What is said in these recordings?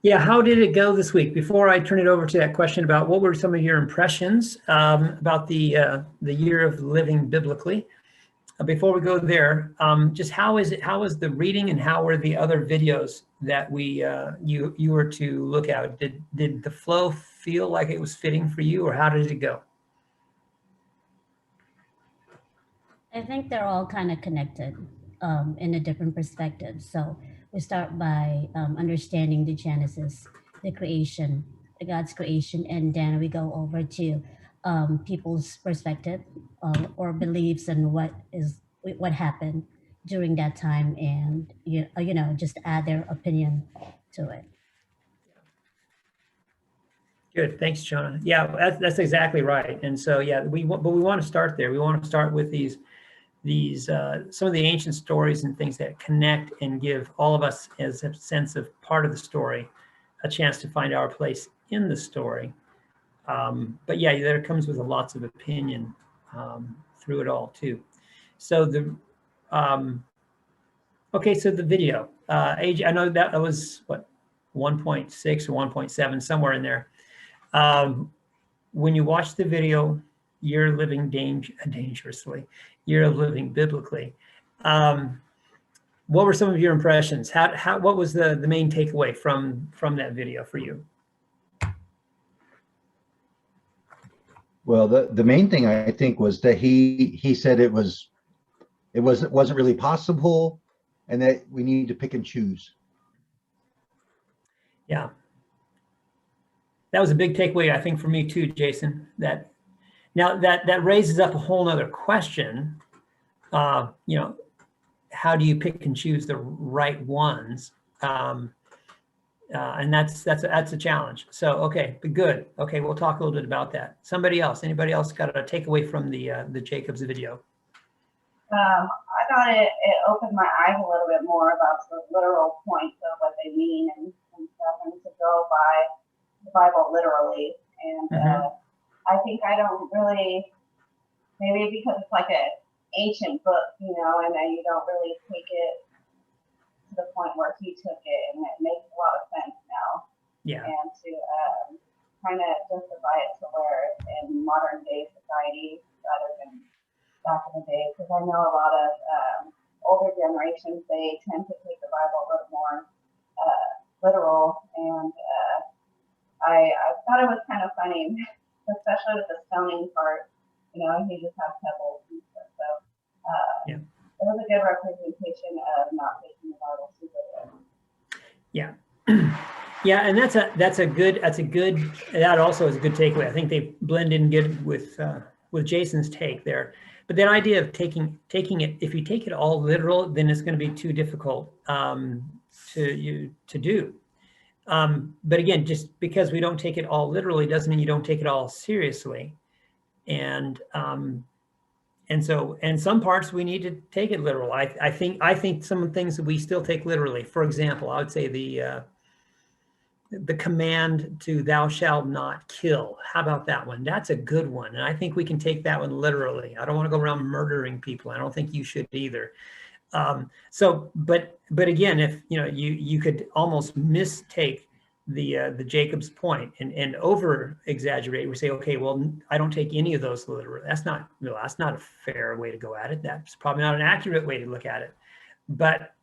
Yeah, how did it go this week? Before I turn it over to that question about what were some of your impressions about the year of living biblically, before we go there, just how is it? How was the reading, and how were the other videos that you were to look at? Did the flow feel like it was fitting for you, or how did it go? I think they're all kind of connected in a different perspective. So we start by understanding the Genesis, the creation, the God's creation, and then we go over to people's perspective or beliefs and what happened during that time, and you know, just add their opinion to it. Good, thanks, Jonah. Yeah, that's exactly right. And so, yeah, but we want to start there. We want to start with these some of the ancient stories and things that connect and give all of us as a sense of part of the story a chance to find our place in the story. But yeah, there comes with lots of opinion through it all too. So okay, so the video, age, I know that was what, 1.6 or 1.7, somewhere in there. When you watch the video, you're living dangerously, you're living biblically. What were some of your impressions? What was the main takeaway from that video for you? Well, the main thing I think was that he said it wasn't really possible, and that we need to pick and choose. Yeah, that was a big takeaway, I think, for me too, Jason. That now that raises up a whole nother question. You know, how do you pick and choose the right ones? And that's a challenge. So okay, but good. Okay, we'll talk a little bit about that. Somebody else? Anybody else got a takeaway from the Jacobs video? I thought it opened my eyes a little bit more about the literal points of what they mean and stuff, and to go by the Bible literally. And I think I don't really, maybe because it's like an ancient book, you know, and then you don't really take it to the point where he took it, and it makes a lot of sense now. Yeah. And to kind of justify it to where it's in modern day society rather than back in the day, because I know a lot of older generations, they tend to take the Bible a little more literal, and I thought it was kind of funny, especially with the stoning part. You know, he just has pebbles and stuff. So yeah. It was a good representation of not taking the Bible too literally. Yeah. Yeah, and that also is a good takeaway. I think they blend in good with Jason's take there. But that idea of taking it, if you take it all literal, then it's going to be too difficult to do. But again, just because we don't take it all literally doesn't mean you don't take it all seriously. And so some parts we need to take it literal. I think some things that we still take literally. For example, I would say the command to "thou shalt not kill." How about that one? That's a good one, and I think we can take that one literally. I don't want to go around murdering people. I don't think you should either. But again, if you know, you could almost mistake the Jacob's point and over exaggerate. We say, okay, well, I don't take any of those literally. That's not a fair way to go at it. That's probably not an accurate way to look at it. But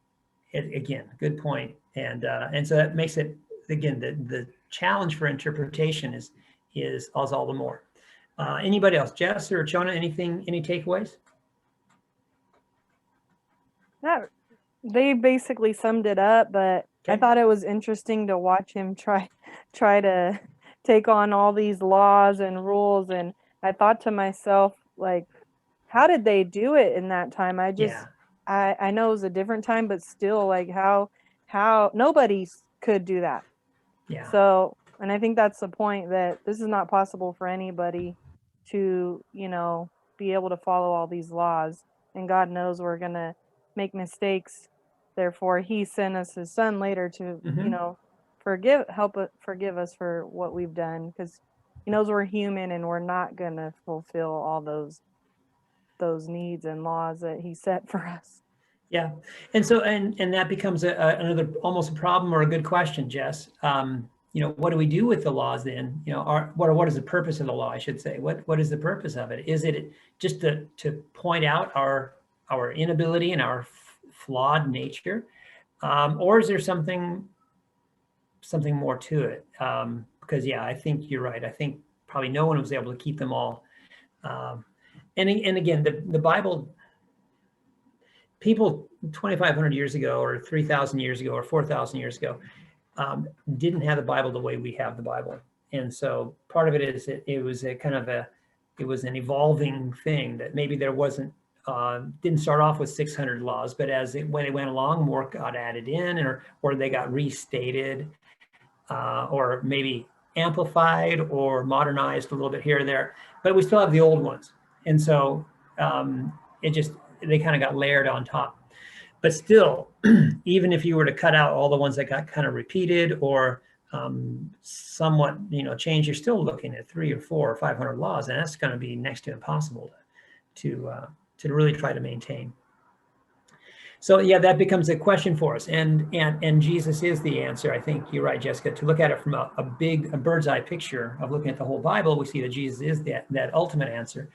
again, good point. And so that makes it, again, the challenge for interpretation is all the more. Anybody else? Jess or Jonah, any takeaways? Yeah, they basically summed it up, but okay. I thought it was interesting to watch him try to take on all these laws and rules, and I thought to myself, like, how did they do it in that time? I know it was a different time, but still, like, how nobody could do that. Yeah. So, and I think that's the point, that this is not possible for anybody to, you know, be able to follow all these laws, and God knows we're gonna make mistakes. Therefore, he sent us his son later to, you know, forgive us for what we've done, because he knows we're human and we're not gonna fulfill all those needs and laws that he set for us. Yeah, and so and that becomes another almost a problem or a good question, Jess. You know, what do we do with the laws then? You know, what is the purpose of the law? I should say. What is the purpose of it? Is it just to point out our inability and our flawed nature, or is there something more to it? Because yeah, I think you're right. I think probably no one was able to keep them all. And again, the Bible, people 2,500 years ago or 3,000 years ago or 4,000 years ago didn't have the Bible the way we have the Bible. And so part of it is it was a kind of it was an evolving thing that maybe there wasn't, didn't start off with 600 laws, but when it went along, more got added in or they got restated or maybe amplified or modernized a little bit here or there, but we still have the old ones. And so they kind of got layered on top. But still, even if you were to cut out all the ones that got kind of repeated or somewhat, changed, you're still looking at 300 or 400 or 500 laws, and that's going to be next to impossible to really try to maintain. So yeah, that becomes a question for us, and Jesus is the answer. I think you're right, Jessica. To look at it from a bird's eye picture of looking at the whole Bible, we see that Jesus is that ultimate answer.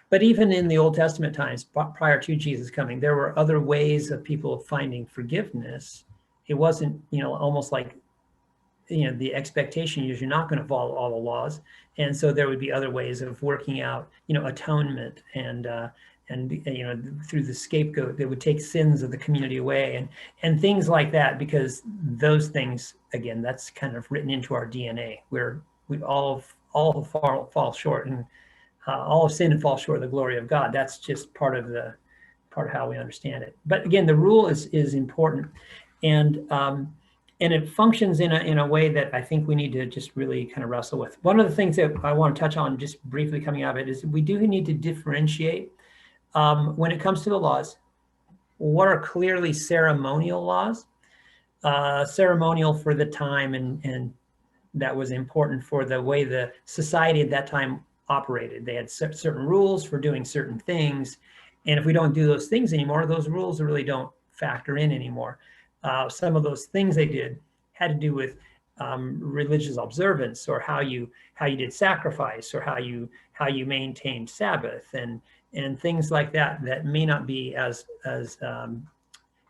But even in the Old Testament times, prior to Jesus coming, there were other ways of people finding forgiveness. It wasn't, almost like, the expectation is you're not going to follow all the laws. And so there would be other ways of working out, atonement and through the scapegoat that would take sins of the community away and things like that, because those things, again, that's kind of written into our DNA, where we all fall short, and all of sin and fall short of the glory of God. That's just part of how we understand it. But again, the rule is important, and it functions in a way that I think we need to just really kind of wrestle with. One of the things that I want to touch on just briefly coming out of it is we do need to differentiate when it comes to the laws. What are clearly ceremonial laws? Ceremonial for the time, and that was important for the way the society at that time operated. They had certain rules for doing certain things, and if we don't do those things anymore, those rules really don't factor in anymore. Some of those things they did had to do with religious observance, or how you did sacrifice, or how you maintained Sabbath, and things like that may not be as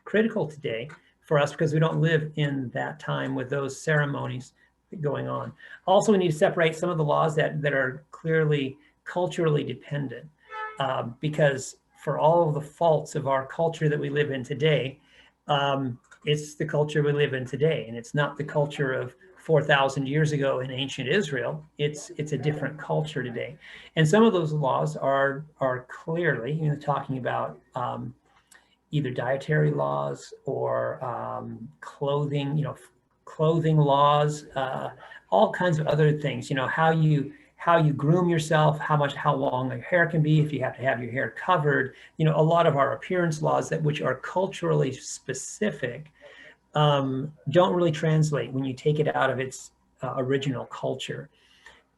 critical today for us, because we don't live in that time with those ceremonies going on. Also, we need to separate some of the laws that are clearly culturally dependent, because for all of the faults of our culture that we live in today, it's the culture we live in today, and it's not the culture of 4,000 years ago in ancient Israel. It's a different culture today, and some of those laws are clearly, talking about either dietary laws or clothing, clothing laws, all kinds of other things. How you groom yourself, how long your hair can be, if you have to have your hair covered. A lot of our appearance laws which are culturally specific don't really translate when you take it out of its original culture,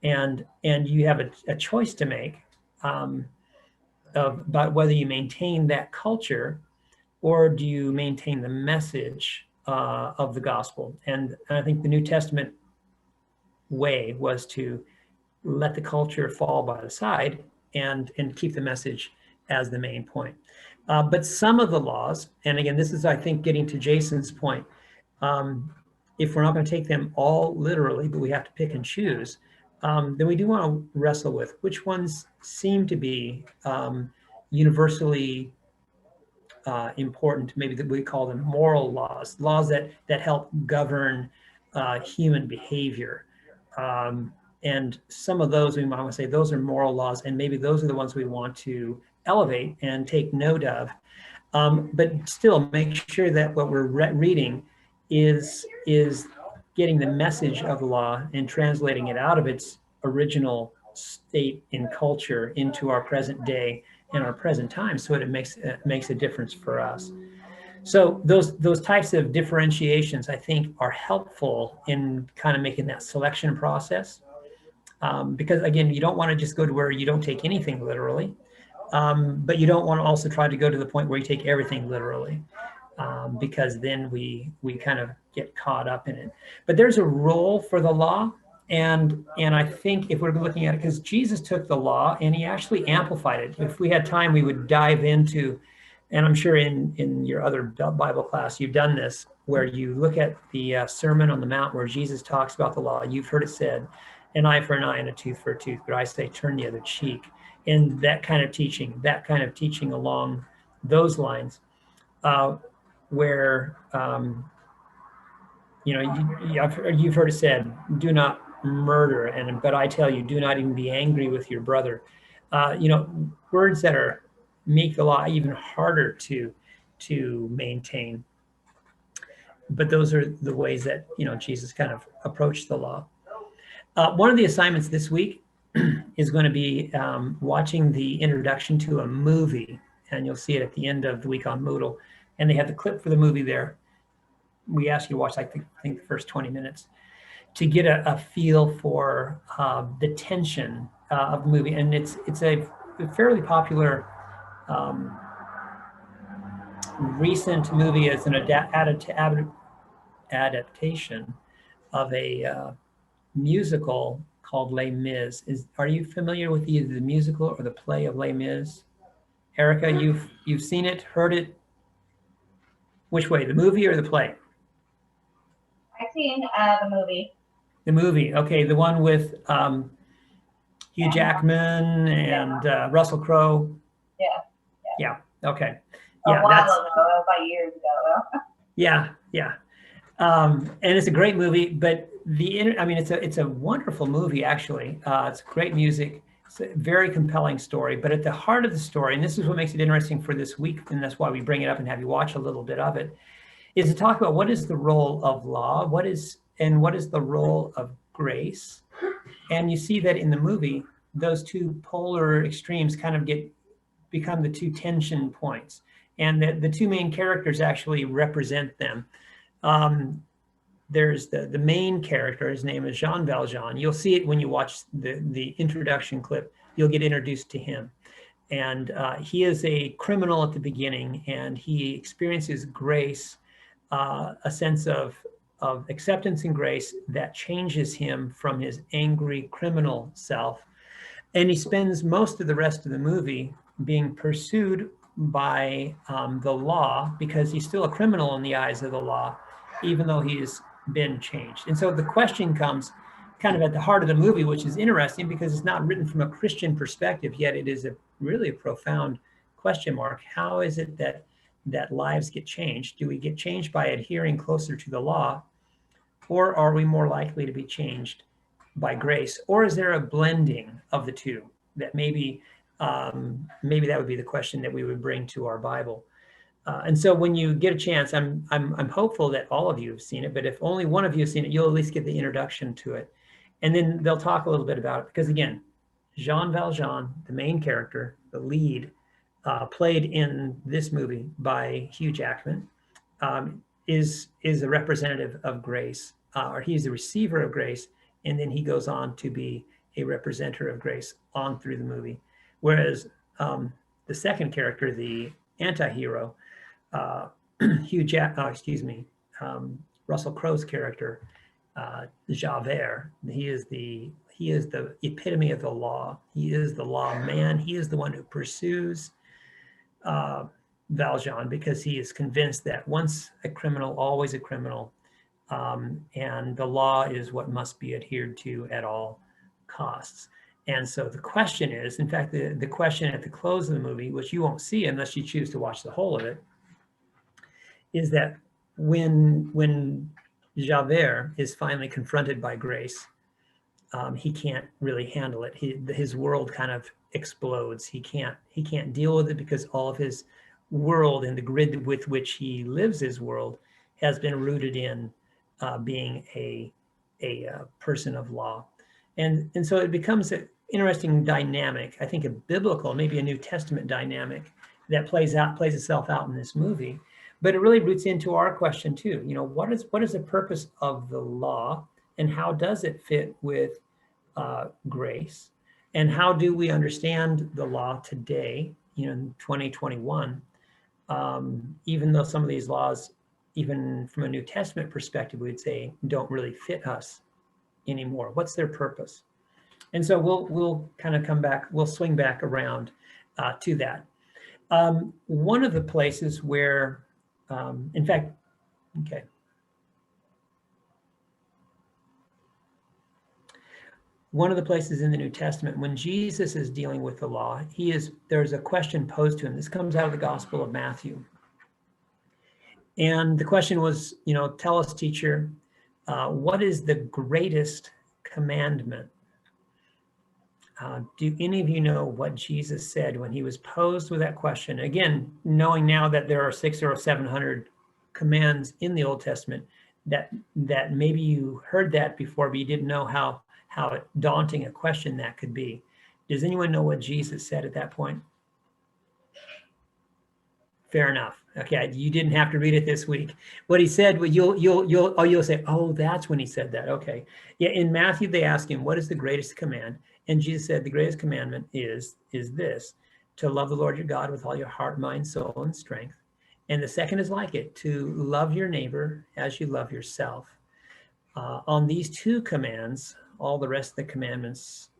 and you have a choice to make about whether you maintain that culture or do you maintain the message of the gospel. And I think the New Testament way was to let the culture fall by the side and keep the message as the main point. But some of the laws, and again, this is, I think, getting to Jason's point, if we're not going to take them all literally, but we have to pick and choose, then we do want to wrestle with which ones seem to be universally important. Maybe that we call them moral laws that help govern human behavior. And some of those we might want to say those are moral laws, and maybe those are the ones we want to elevate and take note of. But still make sure that what we're reading is getting the message of the law and translating it out of its original state in culture into our present day and our present time, so it makes a difference for us. So those types of differentiations, I think, are helpful in kind of making that selection process. Because again, you don't want to just go to where you don't take anything literally. but you don't want to also try to go to the point where you take everything literally, because then we kind of get caught up in it. But there's a role for the law, and I think if we're looking at it, because Jesus took the law and he actually amplified it. If we had time, we would dive into, and I'm sure in your other Bible class you've done this, where you look at the Sermon on the Mount where Jesus talks about the law. You've heard it said, an eye for an eye and a tooth for a tooth, but I say turn the other cheek. And that kind of teaching along those lines, where you've heard it said, do not murder, but I tell you, do not even be angry with your brother. Words that make the law even harder to maintain. But those are the ways that Jesus kind of approached the law. One of the assignments this week is going to be watching the introduction to a movie, and you'll see it at the end of the week on Moodle. And they have the clip for the movie there. We ask you to watch, I think the first 20 minutes to get a feel for the tension of the movie. And it's a fairly popular recent movie as an adaptation of a musical called Les Mis. Are you familiar with either the musical or the play of Les Mis? Erica, you've seen it, heard it? Which way, the movie or the play? I've seen the movie. The movie, okay, the one with Hugh Jackman and Russell Crowe. Yeah. Okay. Yeah, a while ago, about years ago. Yeah. And it's a great movie, but it's a wonderful movie actually. It's great music. It's a very compelling story, but at the heart of the story, and this is what makes it interesting for this week, and that's why we bring it up and have you watch a little bit of it, is to talk about what is the role of law, what is the role of grace. And you see that in the movie, those two polar extremes kind of become the two tension points. And the two main characters actually represent them. There's the main character, his name is Jean Valjean. You'll see it when you watch the introduction clip, you'll get introduced to him. And he is a criminal at the beginning, and he experiences grace, a sense of acceptance and grace that changes him from his angry criminal self. And he spends most of the rest of the movie being pursued by the law, because he's still a criminal in the eyes of the law, even though he's been changed. And so the question comes kind of at the heart of the movie, which is interesting because it's not written from a Christian perspective, yet it is really a profound question mark. How is it that lives get changed? Do we get changed by adhering closer to the law, or are we more likely to be changed by grace? Or is there a blending of the two that maybe that would be the question that we would bring to our Bible? And so when you get a chance, I'm hopeful that all of you have seen it, but if only one of you have seen it, you'll at least get the introduction to it. And then they'll talk a little bit about it, because again, Jean Valjean, the main character, the lead, played in this movie by Hugh Jackman, is a representative of grace, or he's a receiver of grace, and then he goes on to be a representative of grace on through the movie. Whereas the second character, the anti-hero, Russell Crowe's character, Javert, he is the epitome of the law. He is the law man. He is the one who pursues Valjean, because he is convinced that once a criminal, always a criminal, and the law is what must be adhered to at all costs. And so the question is, in fact, the question at the close of the movie, which you won't see unless you choose to watch the whole of it, is that when Javert is finally confronted by grace, he can't really handle it. His world kind of explodes. He can't deal with it, because all of his world and the grid with which he lives his world has been rooted in being a person of law. And so it becomes an interesting dynamic, I think a biblical, maybe a New Testament dynamic that plays itself out in this movie. But it really roots into our question too. What is the purpose of the law, and how does it fit with grace? And how do we understand the law today, in 2021, even though some of these laws, even from a New Testament perspective, we'd say don't really fit us anymore. What's their purpose? And so we'll kind of come back, we'll swing back around to that. One of the places where, in fact, okay. One of the places in the New Testament, when Jesus is dealing with the law, there's a question posed to him. This comes out of the Gospel of Matthew. And the question was, tell us, teacher, what is the greatest commandment? Do any of you know what Jesus said when he was posed with that question? Again, knowing now that there are 600 or 700 commands in the Old Testament, that maybe you heard that before, but you didn't know how daunting a question that could be. Does anyone know what Jesus said at that point? Fair enough. Okay, you didn't have to read it this week. What he said, you'll say, oh, that's when he said that. Okay, yeah. In Matthew, they ask him, what is the greatest command? And Jesus said, the greatest commandment is this: to love the Lord your God with all your heart, mind, soul, and strength. And the second is like it, to love your neighbor as you love yourself. On these two commands, all the rest of the commandments,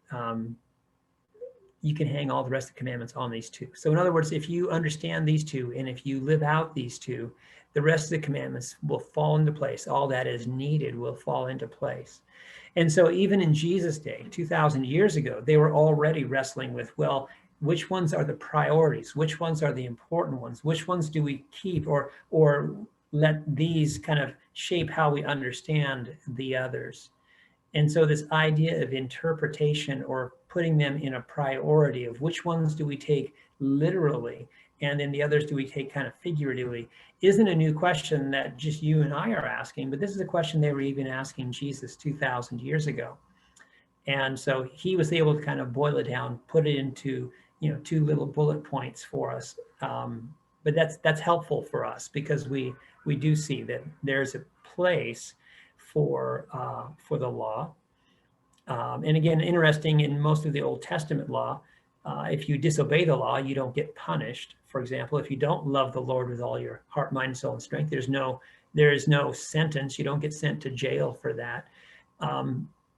you can hang all the rest of the commandments on these two. So in other words, if you understand these two, and if you live out these two, the rest of the commandments will fall into place. All that is needed will fall into place. And so even in Jesus' day, 2,000 years ago, they were already wrestling with, well, which ones are the priorities? Which ones are the important ones? Which ones do we keep or let these kind of shape how we understand the others? And so this idea of interpretation, or putting them in a priority of which ones do we take literally and then the others do we take kind of figuratively, isn't a new question that just you and I are asking, but this is a question they were even asking Jesus 2,000 years ago. And so he was able to kind of boil it down, put it into, two little bullet points for us. But that's helpful for us, because we do see that there's a place for the law. And again, interesting, in most of the Old Testament law, if you disobey the law, you don't get punished. For example, if you don't love the Lord with all your heart, mind, soul, and strength, there is no sentence. You don't get sent to jail for that.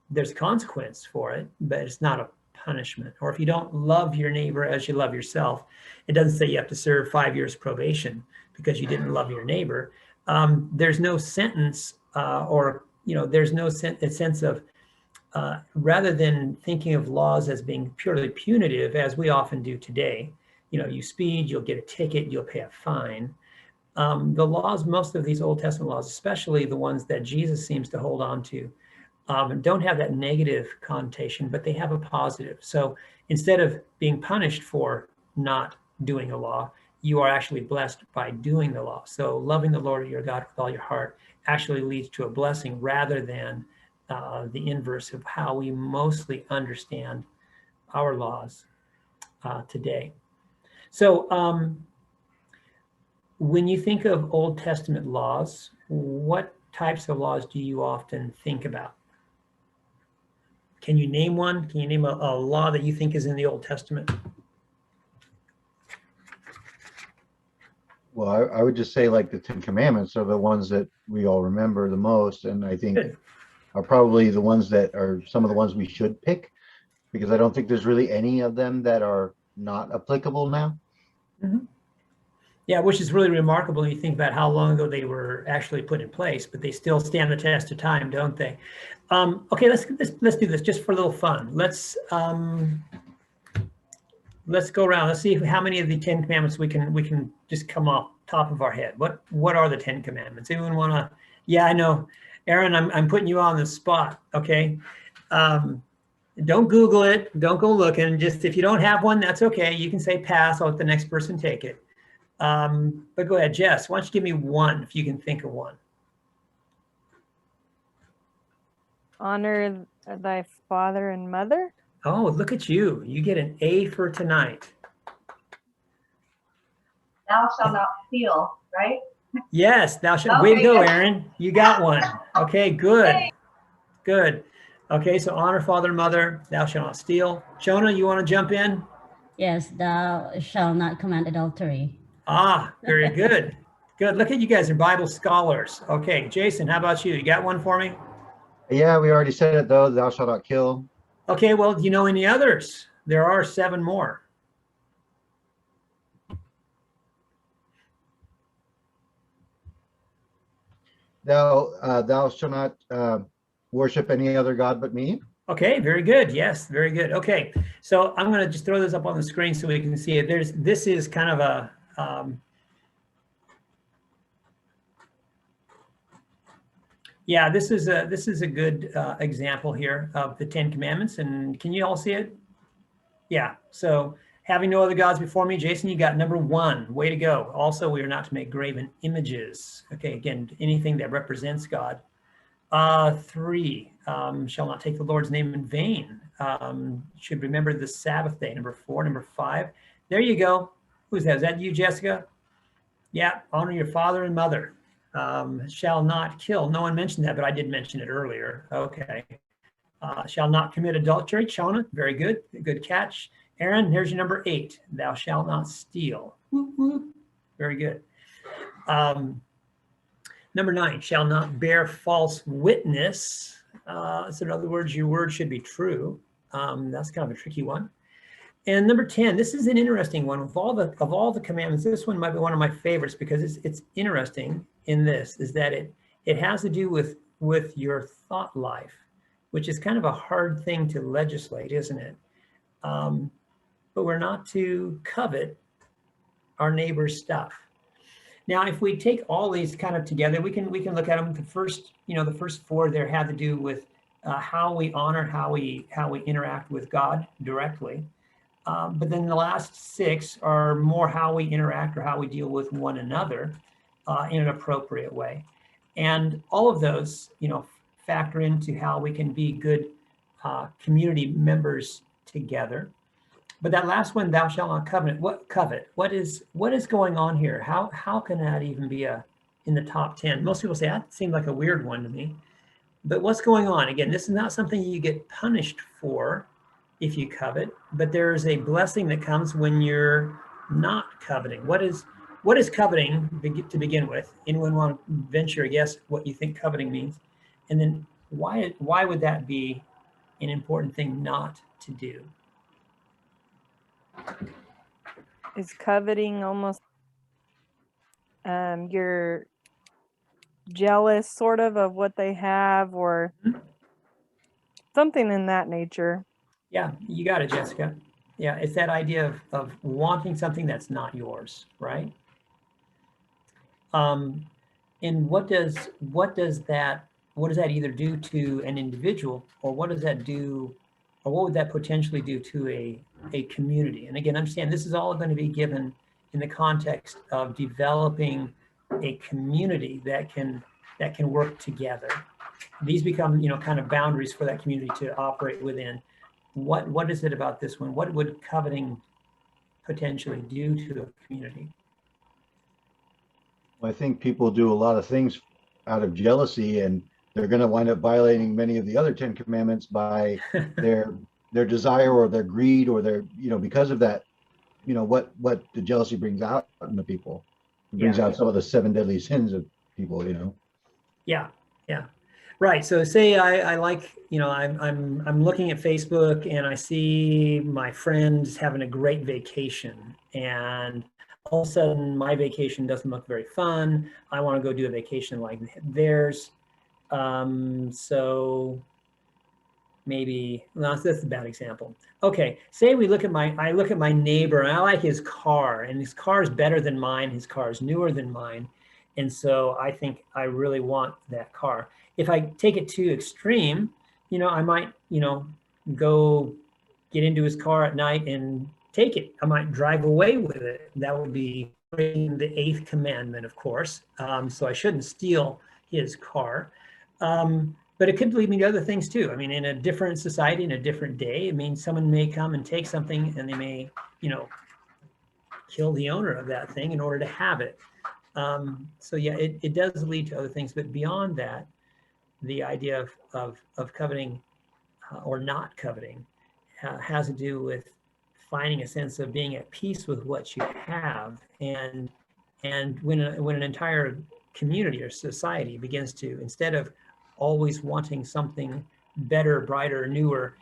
There's a consequence for it, but it's not a punishment. Or if you don't love your neighbor as you love yourself, it doesn't say you have to serve 5 years probation because you didn't love your neighbor. There's no sentence, there's no sense of, rather than thinking of laws as being purely punitive, as we often do today, you speed, you'll get a ticket, you'll pay a fine. The laws, most of these Old Testament laws, especially the ones that Jesus seems to hold on to, don't have that negative connotation, but they have a positive. So instead of being punished for not doing a law, you are actually blessed by doing the law. So loving the Lord your God with all your heart actually leads to a blessing, rather than the inverse of how we mostly understand our laws today. So when you think of Old Testament laws, what types of laws do you often think about? Can you name one? Can you name a law that you think is in the Old Testament? Well, I would just say, like, the 10 Commandments are the ones that we all remember the most, and I think Good. are probably the ones that are some of the ones we should pick, because I don't think there's really any of them that are not applicable now. Mm-hmm. Yeah, which is really remarkable when you think about how long ago they were actually put in place, but they still stand the test of time, don't they? Okay, let's do this just for a little fun. Let's go around. Let's see how many of the 10 Commandments we can just come off top of our head. What are the 10 Commandments? Anyone want to? Yeah, I know, Aaron. I'm putting you on the spot. Okay. Don't Google it. Don't go looking. Just, if you don't have one, that's okay. You can say pass. I'll let the next person take it. But go ahead, Jess. Why don't you give me one, if you can think of one? Honor thy father and mother. Oh, look at you. You get an A for tonight. Thou shalt not steal, right? Yes, thou shalt. Okay, Way to go, good. Aaron. You got one. Okay, good. Yay. Good. Okay, so honor father and mother, thou shalt not steal. Shona, you want to jump in? Yes, thou shalt not commit adultery. Ah, very good. Good. Look at you guys are Bible scholars. Okay, Jason, how about you? You got one for me? Yeah, we already said it though. Thou shalt not kill. Okay, well, do you know any others? There are 7 more. Thou shalt not worship any other god but me. Okay, very good. Yes, very good. Okay, so I'm going to just throw this up on the screen so we can see it. This is kind of a, yeah, this is a good example here of the 10 Commandments. And can you all see it? Yeah, so having no other gods before me. Jason, you got number 1. Way to go. Also, we are not to make graven images. Okay, again, anything that represents God. 3, shall not take the Lord's name in vain. Should remember the Sabbath day. Number 4, number 5. There you go. Who's that? Is that you, Jessica? Yeah, honor your father and mother. Shall not kill. No one mentioned that, but I did mention it earlier. Okay. Shall not commit adultery. Shona, very good. Good catch. Aaron, here's your number 8. Thou shalt not steal. Whoop, whoop. Very good. Number 9, shall not bear false witness. So in other words, your word should be true. That's kind of a tricky one. And number 10, this is an interesting one. Of all the commandments, this one might be one of my favorites because it's interesting in this, is that it has to do with your thought life, which is kind of a hard thing to legislate, isn't it? But we're not to covet our neighbor's stuff. Now, if we take all these kind of together, we can look at them. The first 4 there have to do with how we honor, how we interact with God directly. But then the last 6 are more how we interact or how we deal with one another in an appropriate way. And all of those, factor into how we can be good community members together. But that last one, thou shalt not covet. What is going on here? How can that even be in the top 10? Most people say that seemed like a weird one to me. But what's going on? Again, this is not something you get punished for if you covet, but there is a blessing that comes when you're not coveting. What is coveting to begin with? Anyone want to venture a guess what you think coveting means? And then why would that be an important thing not to do? Is coveting almost you're jealous sort of what they have, or something in that nature? Yeah, you got it, Jessica. Yeah, it's that idea of wanting something that's not yours, right? And what does that either do to an individual, or what does that do, or what would that potentially do to a community? And again, understand this is all going to be given in the context of developing a community that can work together. These become, kind of boundaries for that community to operate within. What is it about this one? What would coveting potentially do to a community? I think people do a lot of things out of jealousy, and they're going to wind up violating many of the other 10 commandments by their desire or their greed or their, because of that, what the jealousy brings out in the people. It brings out some of the 7 deadly sins of people, Yeah. Right. So say I like, I'm looking at Facebook and I see my friends having a great vacation, and all of a sudden my vacation doesn't look very fun. I want to go do a vacation like theirs. So maybe, well, that's a bad example. Okay, say I look at my neighbor and I like his car, and his car is better than mine. His car is newer than mine. And so I think I really want that car. If I take it to extreme, I might, go get into his car at night and take it. I might drive away with it. That would be breaking the 8th commandment, of course. So I shouldn't steal his car. But it could lead me to other things too. I mean, in a different society, in a different day, someone may come and take something, and they may, kill the owner of that thing in order to have it. So yeah, it does lead to other things, but beyond that, the idea of coveting or not coveting has to do with finding a sense of being at peace with what you have. And when an entire community or society begins to, instead of always wanting something better, brighter, newer,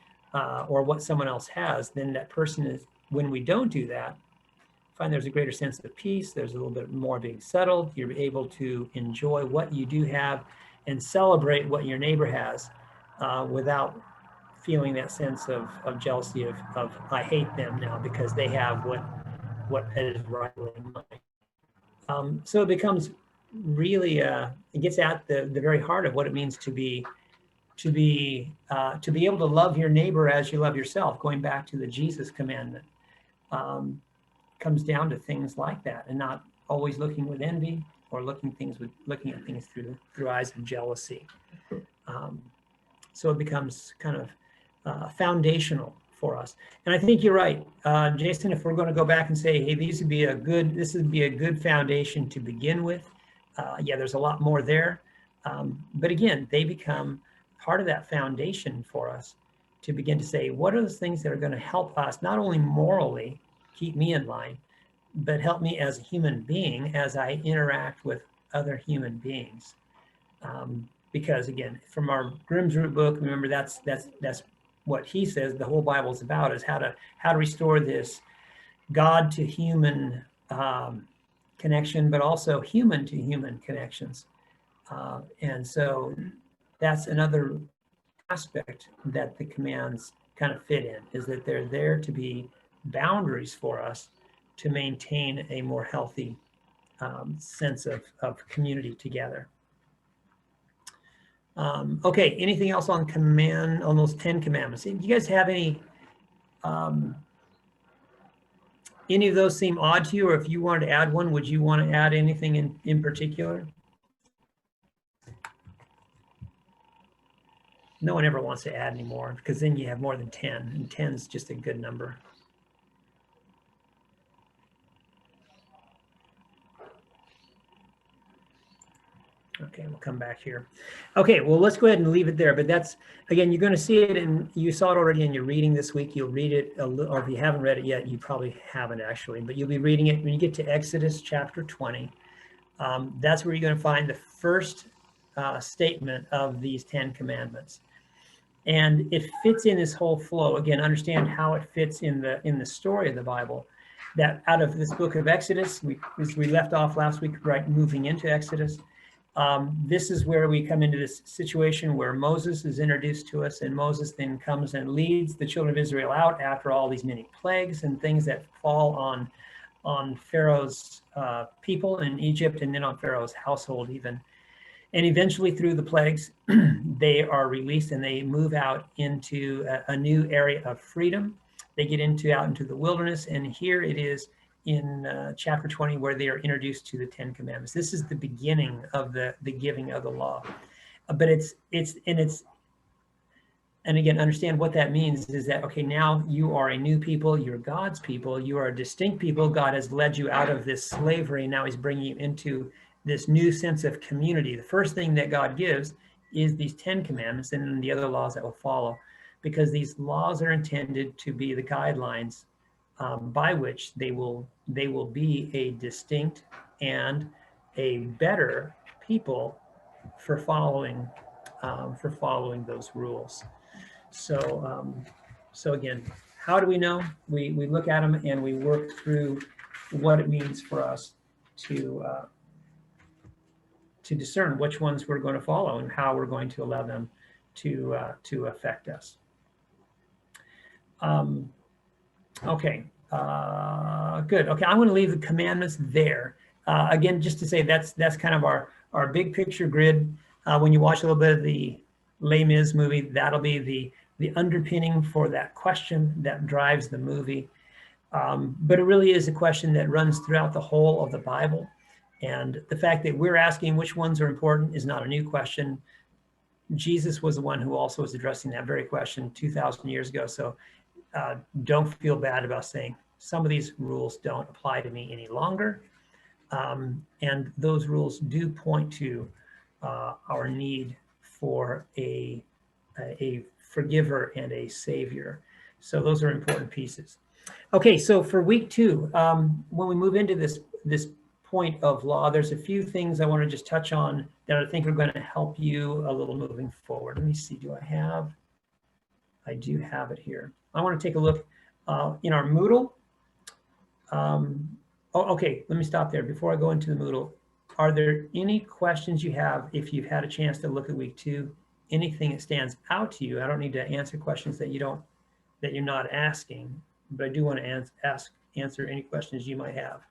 or what someone else has, then that person is, when we don't do that, find there's a greater sense of peace, there's a little bit more being settled, you're able to enjoy what you do have and celebrate what your neighbor has without feeling that sense of jealousy of I hate them now because they have what is rivaling mine. So it becomes really, it gets at the very heart of what it means to be able to love your neighbor as you love yourself, going back to the Jesus commandment. Comes down to things like that, and not always looking with envy or looking at things through eyes of jealousy. So it becomes kind of foundational for us. And I think you're right, Jason. If we're going to go back and say, hey, this would be a good foundation to begin with. Yeah, there's a lot more there, but again, they become part of that foundation for us to begin to say, what are those things that are going to help us not only morally keep me in line, but help me as a human being as I interact with other human beings. Because again, from our Grimm's Root book, remember that's what he says the whole Bible is about, is how to restore this God to human connection, but also human to human connections. And so that's another aspect that the commands kind of fit in, is that they're there to be boundaries for us to maintain a more healthy sense of community together. Okay, anything else on those 10 commandments? Do you guys have any of those seem odd to you, or if you wanted to add one, would you want to add anything in particular? No one ever wants to add anymore, because then you have more than 10, and 10 is just a good number. Okay, we'll come back here. Okay, well, let's go ahead and leave it there. But that's, again, you're going to see it, and you saw it already in your reading this week. You'll read it, or if you haven't read it yet, you probably haven't actually, but you'll be reading it when you get to Exodus chapter 20. That's where you're going to find the first statement of these 10 commandments. And it fits in this whole flow. Again, understand how it fits in the story of the Bible. That out of this book of Exodus, we left off last week, right, moving into Exodus. This is where we come into this situation where Moses is introduced to us, and Moses then comes and leads the children of Israel out after all these many plagues and things that fall on Pharaoh's people in Egypt, and then on Pharaoh's household even. And eventually through the plagues, they are released and they move out into a new area of freedom. They get out into the wilderness, and here it is in chapter 20 where they are introduced to the 10 commandments. This is the beginning of the giving of the law. But and again, understand what that means is that, okay, now you are a new people, you're God's people, you are a distinct people. God has led you out of this slavery. Now he's bringing you into this new sense of community. The first thing that God gives is these 10 commandments, and then the other laws that will follow, because these laws are intended to be the guidelines by which they will be a distinct and a better people for following those rules. So again, how do we know? We look at them and we work through what it means for us to discern which ones we're going to follow and how we're going to allow them to affect us. Okay, good. Okay, I'm going to leave the commandments there. Again, just to say that's kind of our big picture grid. When you watch a little bit of the Les Mis movie, that'll be the underpinning for that question that drives the movie. But it really is a question that runs throughout the whole of the Bible. And the fact that we're asking which ones are important is not a new question. Jesus was the one who also was addressing that very question 2,000 years ago. So don't feel bad about saying some of these rules don't apply to me any longer. And those rules do point to our need for a forgiver and a savior. So those are important pieces. Okay, so for week 2, when we move into this point of law, there's a few things I want to just touch on that I think are going to help you a little moving forward. Let me see, I do have it here. I want to take a look in our Moodle. Okay, let me stop there. Before I go into the Moodle, are there any questions you have if you've had a chance to look at week 2? Anything that stands out to you? I don't need to answer questions that you're not asking, but I do want to answer any questions you might have.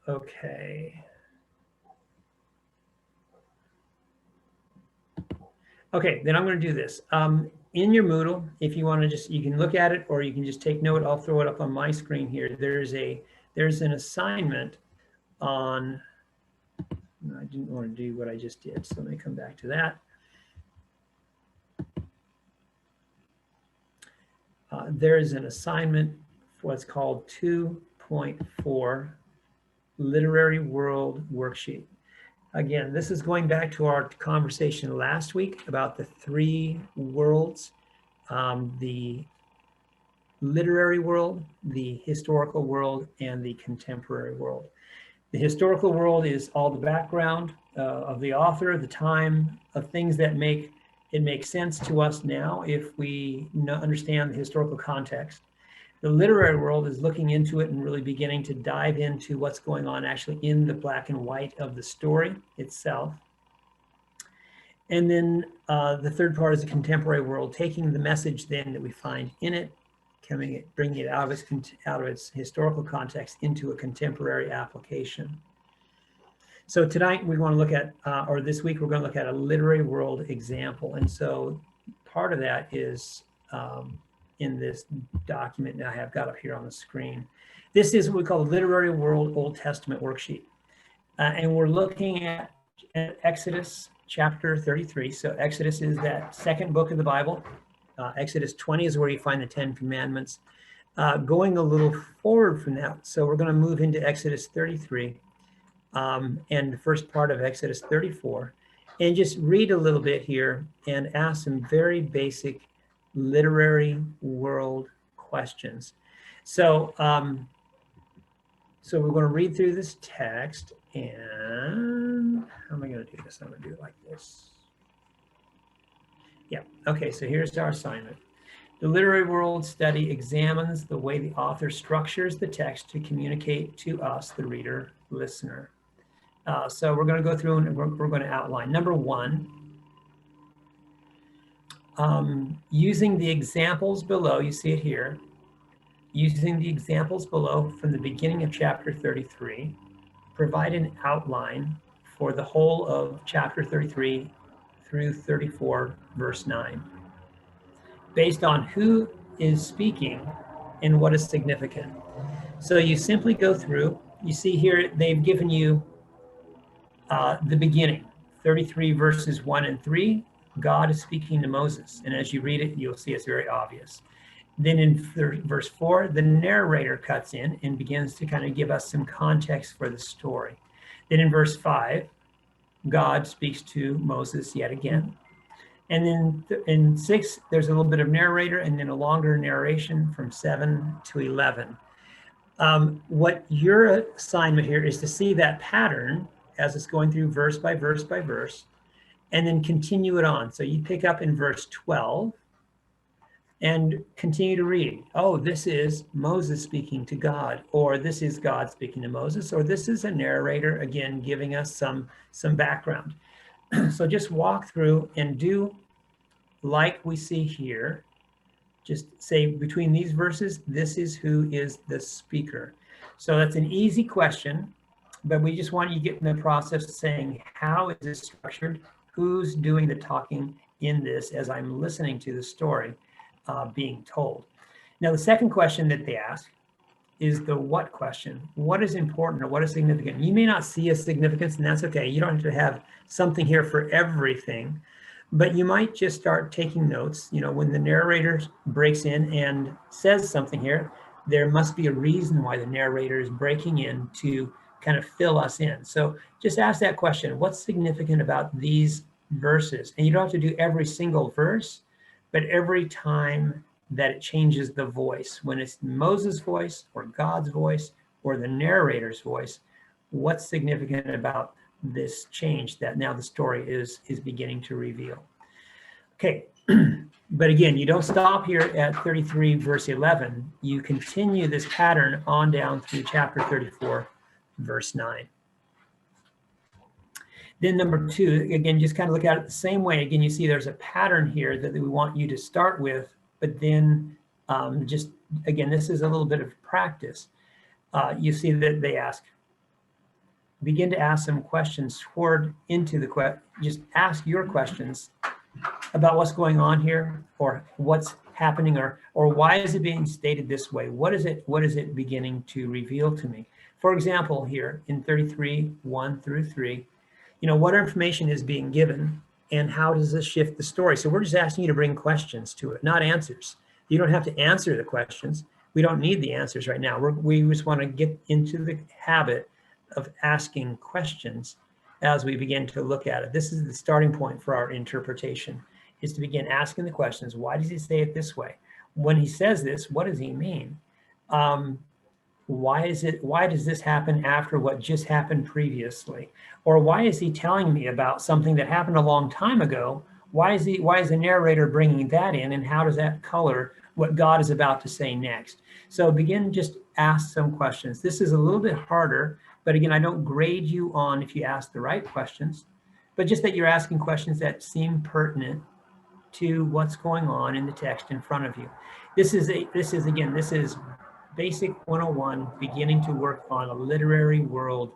Okay. Okay, then I'm going to do this. In your Moodle, if you want to you can look at it or you can just take note. I'll throw it up on my screen here. There's an assignment on, I didn't want to do what I just did, so let me come back to that. There is an assignment for what's called 2.4 Literary World Worksheet. Again, this is going back to our conversation last week about the 3 worlds, the literary world, the historical world, and the contemporary world. The historical world is all the background of the author, the time, of things that make sense to us now if we understand the historical context. The literary world is looking into it and really beginning to dive into what's going on actually in the black and white of the story itself. And then the third part is the contemporary world, taking the message then that we find in it, bringing it out of its historical context into a contemporary application. So tonight we want to look at, or this week we're going to look at a literary world example. And so part of that is in this document that I have got up here on the screen. This is what we call the Literary World Old Testament Worksheet. And we're looking at Exodus chapter 33. So Exodus is that second book of the Bible. Exodus 20 is where you find the 10 Commandments. Going a little forward from that, so we're going to move into Exodus 33 and the first part of Exodus 34, and just read a little bit here and ask some very basic literary world questions. So, so we're going to read through this text, and how am I going to do this? I'm going to do it like this. Yeah, okay, so here's our assignment. The literary world study examines the way the author structures the text to communicate to us, the reader, listener. So we're going to go through and we're going to outline. Number 1, using the examples below, you see it here, using the examples below from the beginning of chapter 33, provide an outline for the whole of chapter 33 through 34, verse 9, based on who is speaking and what is significant. So you simply go through, you see here, they've given you the beginning, 33 verses 1 and 3, God is speaking to Moses. And as you read it, you'll see it's very obvious. Then in verse 4, the narrator cuts in and begins to kind of give us some context for the story. Then in verse 5, God speaks to Moses yet again. And then in 6, there's a little bit of narrator and then a longer narration from 7 to 11. What your assignment here is to see that pattern as it's going through verse by verse by verse, and then continue it on. So you pick up in verse 12 and continue to read. Oh, this is Moses speaking to God, or this is God speaking to Moses, or this is a narrator, again, giving us some background. So just walk through and do like we see here. Just say between these verses, this is who is the speaker. So that's an easy question, but we just want you to get in the process of saying, how is this structured? Who's doing the talking in this as I'm listening to the story being told? Now, the second question that they ask is the what question. What is important or what is significant? You may not see a significance, and that's okay. You don't have to have something here for everything, but you might just start taking notes. You know, when the narrator breaks in and says something here, there must be a reason why the narrator is breaking in to kind of fill us in. So just ask that question, what's significant about these verses? And you don't have to do every single verse, but every time that it changes the voice, when it's Moses' voice or God's voice or the narrator's voice, what's significant about this change that now the story is beginning to reveal? Okay, but again, you don't stop here at 33 verse 11. You continue this pattern on down through chapter 34 verse 9. Then number 2, again, just kind of look at it the same way. Again, you see there's a pattern here that we want you to start with, but then just, again, this is a little bit of practice. You see that they begin to ask some questions just ask your questions about what's going on here, or what's happening, or why is it being stated this way? What is it beginning to reveal to me? For example, here in 33, 1 through 3, what information is being given and how does this shift the story? So we're just asking you to bring questions to it, not answers. You don't have to answer the questions. We don't need the answers right now. We just want to get into the habit of asking questions as we begin to look at it. This is the starting point for our interpretation, is to begin asking the questions. Why does he say it this way? When he says this, what does he mean? Why does this happen after what just happened previously? Or why is he telling me about something that happened a long time ago? Why is the narrator bringing that in, and how does that color what God is about to say next? So begin, just ask some questions. This is a little bit harder, but again, I don't grade you on if you ask the right questions, but just that you're asking questions that seem pertinent to what's going on in the text in front of you. This is Basic 101, beginning to work on a literary world,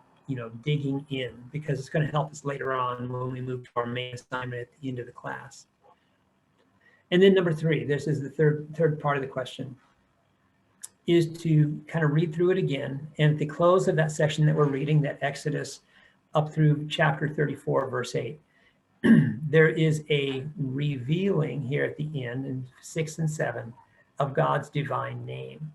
digging in, because it's going to help us later on when we move to our main assignment at the end of the class. And then number 3, this is the third part of the question, is to kind of read through it again. And at the close of that section that we're reading, that Exodus up through chapter 34, verse 8, there is a revealing here at the end in 6 and 7 of God's divine name.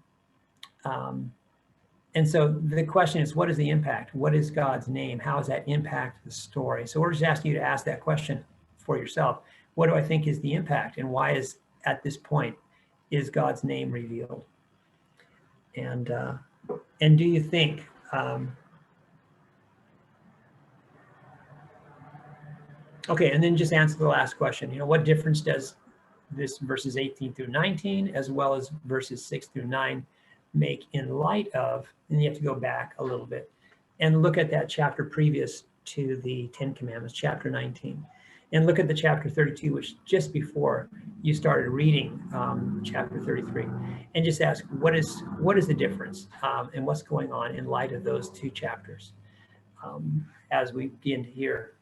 And so the question is, what is the impact? What is God's name? How does that impact the story? So we're just asking you to ask that question for yourself. What do I think is the impact? And why is, at this point, is God's name revealed? And do you think, okay, and then just answer the last question. What difference does this verses 18 through 19, as well as verses 6 through 9, make in light of, and you have to go back a little bit and look at that chapter previous to the 10 Commandments, chapter 19, and look at the chapter 32, which just before you started reading chapter 33, and just ask, what is the difference, and what's going on in light of those 2 chapters, as we begin to hear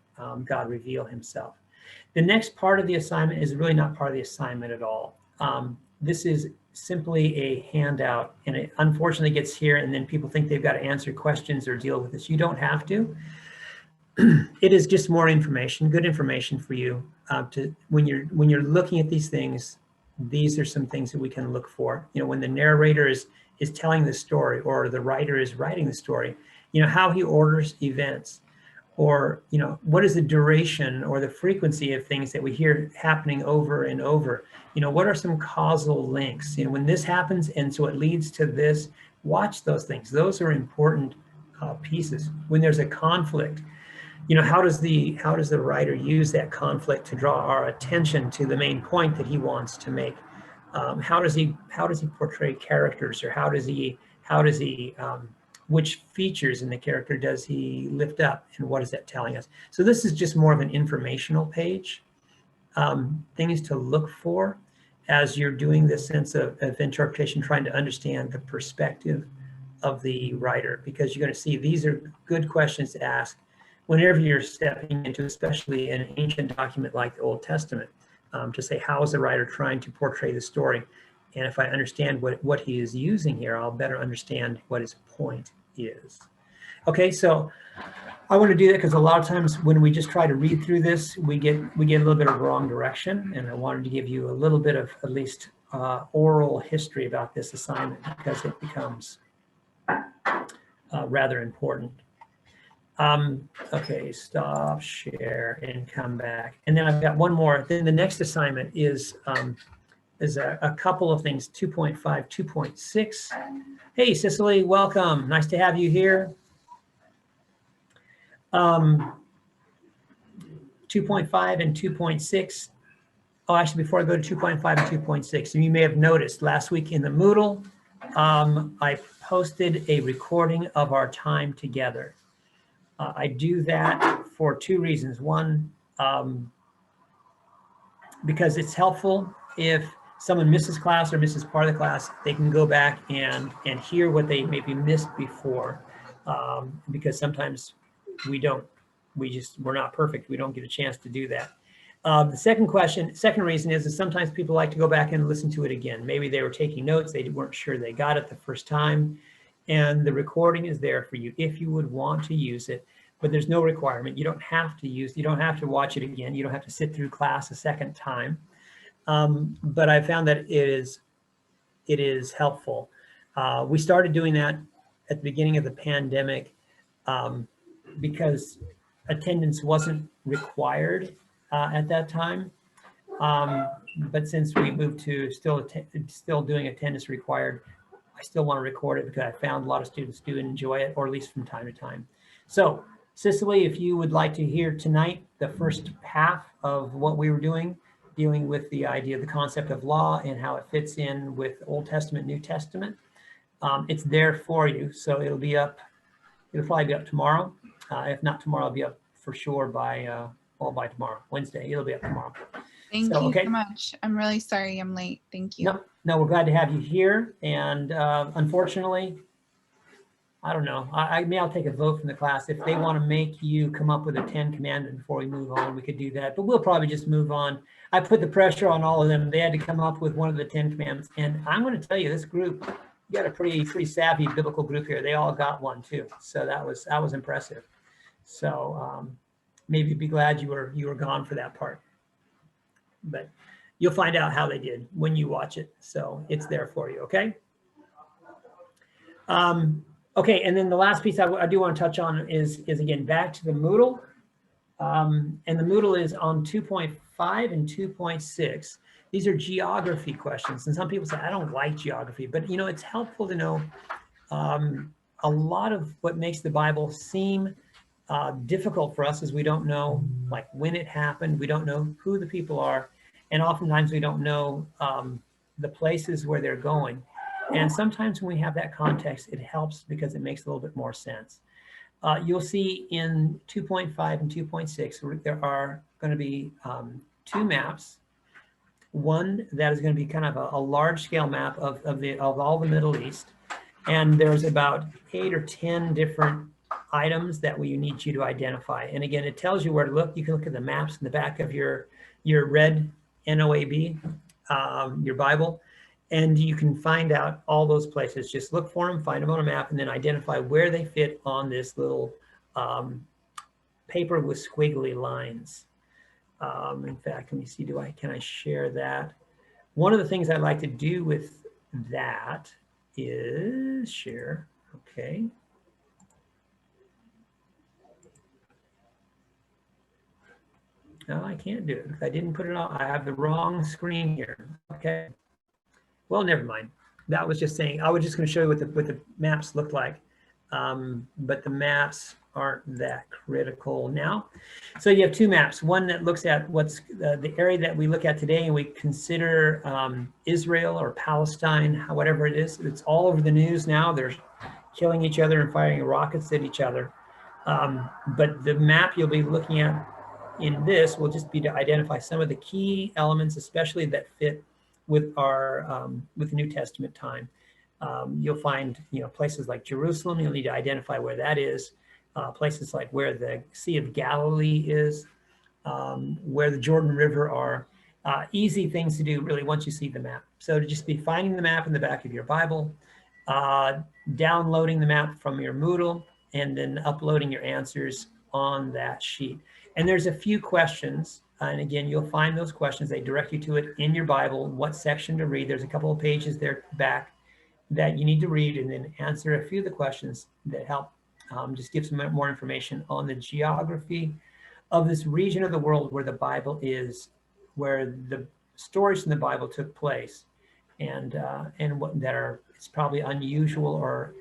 God reveal himself. The next part of the assignment is really not part of the assignment at all. This is simply a handout, and it unfortunately gets here, and then people think they've got to answer questions or deal with this. You don't have to. It is just more information, good information for you to when you're looking at these things. These are some things that we can look for. When the narrator is telling the story, or the writer is writing the story, how he orders events, or what is the duration or the frequency of things that we hear happening over and over. What are some causal links? When this happens and so it leads to this, watch those things. Those are important pieces. When there's a conflict, how does the writer use that conflict to draw our attention to the main point that he wants to make? How does he portray characters, or how does he which features in the character does he lift up, and what is that telling us? So this is just more of an informational page, things to look for as you're doing this sense of interpretation, trying to understand the perspective of the writer, because you're going to see these are good questions to ask whenever you're stepping into, especially an ancient document like the Old Testament, to say, how is the writer trying to portray the story? And if I understand what he is using here, I'll better understand what his point is. Okay, so I want to do that because a lot of times when we just try to read through this, we get a little bit of wrong direction, and I wanted to give you a little bit of at least oral history about this assignment, because it becomes rather important. Okay, stop share and come back. And then I've got one more. Then the next assignment is a couple of things, 2.5, 2.6. Hey, Cicely, welcome. Nice to have you here. 2.5 and 2.6. Oh, actually, before I go to 2.5 and 2.6, and you may have noticed last week in the Moodle, I posted a recording of our time together. I do that for two reasons. One, because it's helpful if someone misses class or misses part of the class, they can go back and hear what they maybe missed before. Because sometimes we're not perfect. We don't get a chance to do that. The second reason is that sometimes people like to go back and listen to it again. Maybe they were taking notes, they weren't sure they got it the first time, and the recording is there for you if you would want to use it, but there's no requirement. You don't have to watch it again. You don't have to sit through class a second time. But I found that it is helpful. We started doing that at the beginning of the pandemic because attendance wasn't required at that time. But since we moved to still doing attendance required, I still want to record it because I found a lot of students do enjoy it, or at least from time to time. So Cicely, if you would like to hear tonight the first half of what we were dealing with the idea of the concept of law and how it fits in with Old Testament, New Testament, it's there for you. So it'll probably be up tomorrow. If not tomorrow, it'll be up for sure by tomorrow, Wednesday. It'll be up tomorrow. Thank you so much. I'm really sorry I'm late. Thank you. No, we're glad to have you here. And unfortunately, I don't know. I'll take a vote from the class. If they want to make you come up with a 10 commandment before we move on, we could do that. But we'll probably just move on. I put the pressure on all of them. They had to come up with one of the 10 commandments. And I'm going to tell you, this group, you got a pretty savvy biblical group here. They all got one too. So that was impressive. So maybe be glad you were gone for that part. But you'll find out how they did when you watch it. So it's there for you, okay? Okay, and then the last piece I do want to touch on is again, back to the Moodle. And the Moodle is on 2.5 and 2.6. These are geography questions. And some people say, I don't like geography, but you know, it's helpful to know a lot of what makes the Bible seem difficult for us is we don't know like when it happened. We don't know who the people are. And oftentimes we don't know the places where they're going. And sometimes when we have that context, it helps because it makes a little bit more sense. You'll see in 2.5 and 2.6, there are going to be two maps. One that is going to be kind of a large scale map of all the Middle East. And there's about 8 or 10 different items that we need you to identify. And again, it tells you where to look. You can look at the maps in the back of your red NOAB, your Bible, and you can find out all those places. Just look for them, find them on a map, and then identify where they fit on this little paper with squiggly lines. In fact, let me see, can I share that? One of the things I like to do with that is share, okay. No, I can't do it because I didn't put it on. I have the wrong screen here. Okay. Well, never mind. That was just saying, I was just going to show you what the maps look like. But the maps aren't that critical now. So you have two maps. One that looks at what's the area that we look at today, and we consider Israel or Palestine, whatever it is. It's all over the news now. They're killing each other and firing rockets at each other. But the map you'll be looking at in this will just be to identify some of the key elements, especially that fit with our with the New Testament time. You'll find places like Jerusalem. You'll need to identify where that is. Places like where the Sea of Galilee is, where the Jordan River are. Easy things to do really once you see the map. So to just be finding the map in the back of your Bible, downloading the map from your Moodle, and then uploading your answers on that sheet. And there's a few questions. And again, you'll find those questions. They direct you to it in your Bible, what section to read. There's a couple of pages there back that you need to read and then answer a few of the questions that help just gives some more information on the geography of this region of the world where the Bible is, where the stories in the Bible took place, and what that are, it's probably unusual or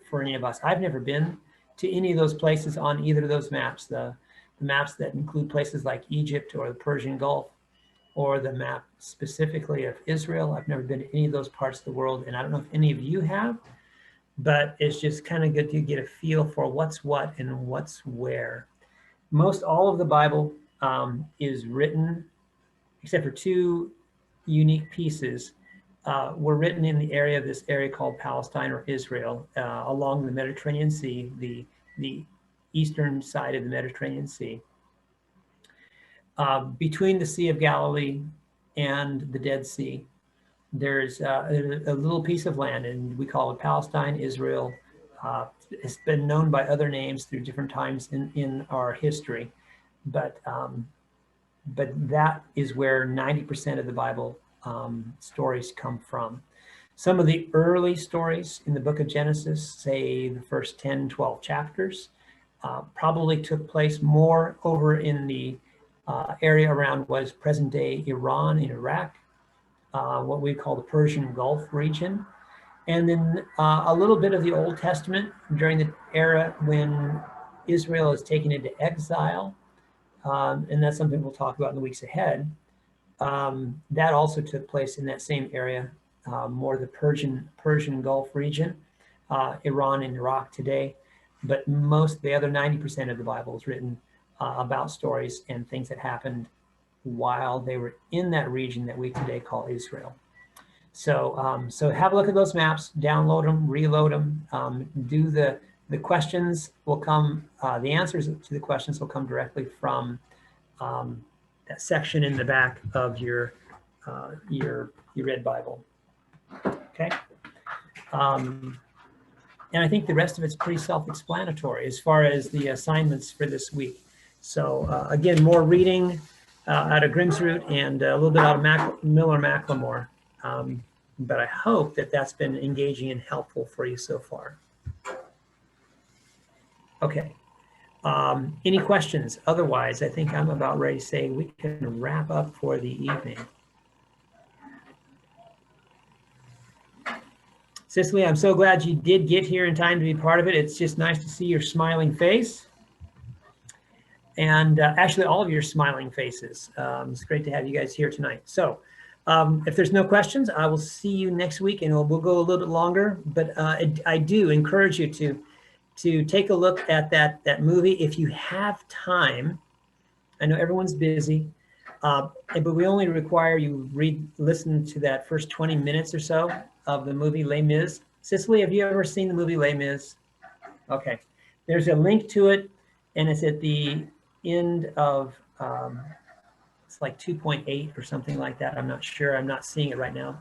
for any of us. I've never been to any of those places on either of those maps, the maps that include places like Egypt or the Persian Gulf, or the map specifically of Israel. I've never been to any of those parts of the world, and I don't know if any of you have, but it's just kind of good to get a feel for what's what and what's where. Most all of the Bible is written, except for two unique pieces, were written in the area of this area called Palestine or Israel, along the Mediterranean Sea, the eastern side of the Mediterranean Sea, between the Sea of Galilee and the Dead Sea. There's a little piece of land, and we call it Palestine, Israel. It's been known by other names through different times in our history, but that is where 90% of the Bible stories come from. Some of the early stories in the book of Genesis, say the first 10, 12 chapters, probably took place more over in the area around what is present-day Iran and Iraq, what we call the Persian Gulf region. And then a little bit of the Old Testament during the era when Israel is taken into exile. And that's something we'll talk about in the weeks ahead. That also took place in that same area, more the Persian Gulf region, Iran and Iraq today. But most, the other 90% of the Bible is written about stories and things that happened while they were in that region that we today call Israel. So, so have a look at those maps, download them, reload them, do the questions will come, the answers to the questions will come directly from that section in the back of your Red Bible. Okay. And I think the rest of it's pretty self-explanatory as far as the assignments for this week. So again, more reading out of Grimsroot and a little bit out of Miller-Macklemore. But I hope that that's been engaging and helpful for you so far. Okay. Any questions? Otherwise, I think I'm about ready to say we can wrap up for the evening. Cicely, I'm so glad you did get here in time to be part of it. It's just nice to see your smiling face. And actually all of your smiling faces. It's great to have you guys here tonight. So if there's no questions, I will see you next week, and we'll go a little bit longer. But I do encourage you to take a look at that movie if you have time. I know everyone's busy, but we only require you listen to that first 20 minutes or so of the movie Les Mis. Cicely, have you ever seen the movie Les Mis? Okay, there's a link to it, and it's at the end of, it's like 2.8 or something like that. I'm not sure, I'm not seeing it right now.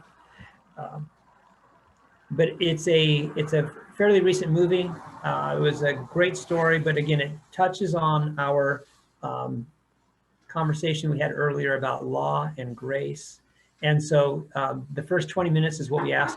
But it's a fairly recent movie. It was a great story, but again, it touches on our conversation we had earlier about law and grace. And so the first 20 minutes is what we ask